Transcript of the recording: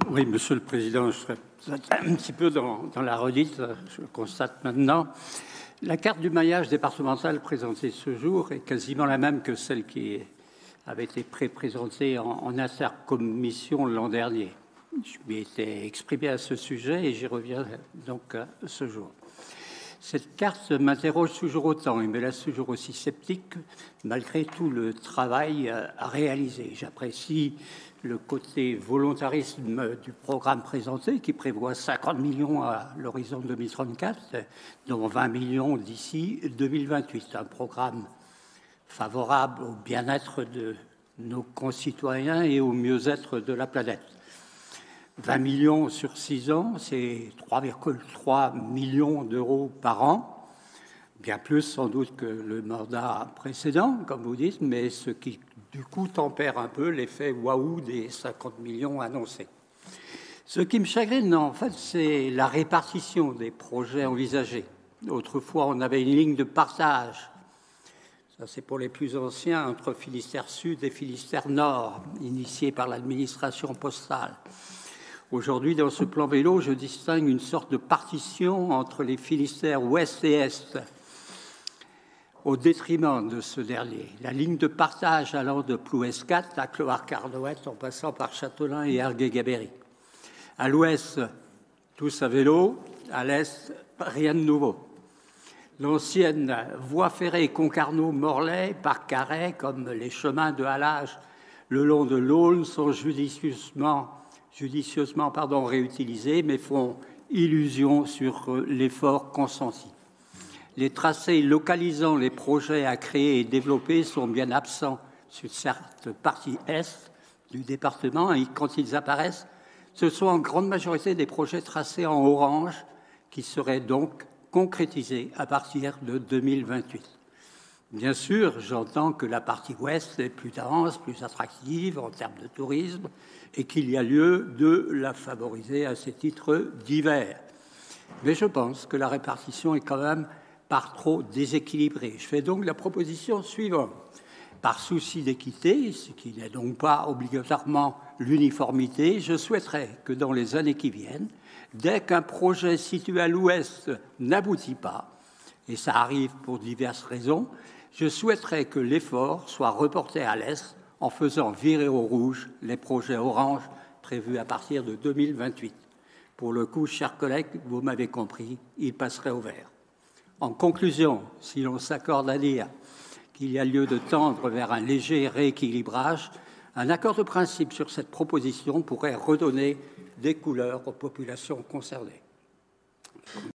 Oui, Monsieur le Président, je serai un petit peu dans la redite, je le constate maintenant. La carte du maillage départemental présentée ce jour est quasiment la même que celle qui avait été présentée en intercommission l'an dernier. Je m'y étais exprimé à ce sujet et j'y reviens donc ce jour. Cette carte m'interroge toujours autant et me laisse toujours aussi sceptique malgré tout le travail à réaliser. J'apprécie le côté volontarisme du programme présenté qui prévoit 50 millions à l'horizon 2034, dont 20 millions d'ici 2028. Un programme favorable au bien-être de nos concitoyens et au mieux-être de la planète. 20 millions sur 6 ans, c'est 3,3 millions d'euros par an, bien plus sans doute que le mandat précédent, comme vous dites, mais ce qui du coup tempère un peu l'effet waouh des 50 millions annoncés. Ce qui me chagrine, en fait, c'est la répartition des projets envisagés. Autrefois, on avait une ligne de partage. Ça, c'est pour les plus anciens, entre Finistère Sud et Finistère Nord, initiée par l'administration postale. Aujourd'hui, dans ce plan vélo, je distingue une sorte de partition entre les Finistères Ouest et Est, au détriment de ce dernier. La ligne de partage allant de Plouescat à Clohars-Carnoët en passant par Châtelain et Argué-Gabéry. À l'ouest, tous à vélo, à l'est, rien de nouveau. L'ancienne voie ferrée Concarneau-Morlaix par Carhaix, comme les chemins de halage le long de l'Aulne, sont judicieusement réutilisés, mais font illusion sur l'effort consenti. Les tracés localisant les projets à créer et développer sont bien absents sur cette partie est du département et quand ils apparaissent, ce sont en grande majorité des projets tracés en orange qui seraient donc concrétisés à partir de 2028. Bien sûr, j'entends que la partie ouest est plus dense, plus attractive en termes de tourisme et qu'il y a lieu de la favoriser à ces titres divers. Mais je pense que la répartition est quand même par trop déséquilibrée. Je fais donc la proposition suivante. Par souci d'équité, ce qui n'est donc pas obligatoirement l'uniformité, je souhaiterais que dans les années qui viennent, dès qu'un projet situé à l'ouest n'aboutit pas, et ça arrive pour diverses raisons, je souhaiterais que l'effort soit reporté à l'est en faisant virer au rouge les projets orange prévus à partir de 2028. Pour le coup, chers collègues, vous m'avez compris, il passerait au vert. En conclusion, si l'on s'accorde à dire qu'il y a lieu de tendre vers un léger rééquilibrage, un accord de principe sur cette proposition pourrait redonner des couleurs aux populations concernées.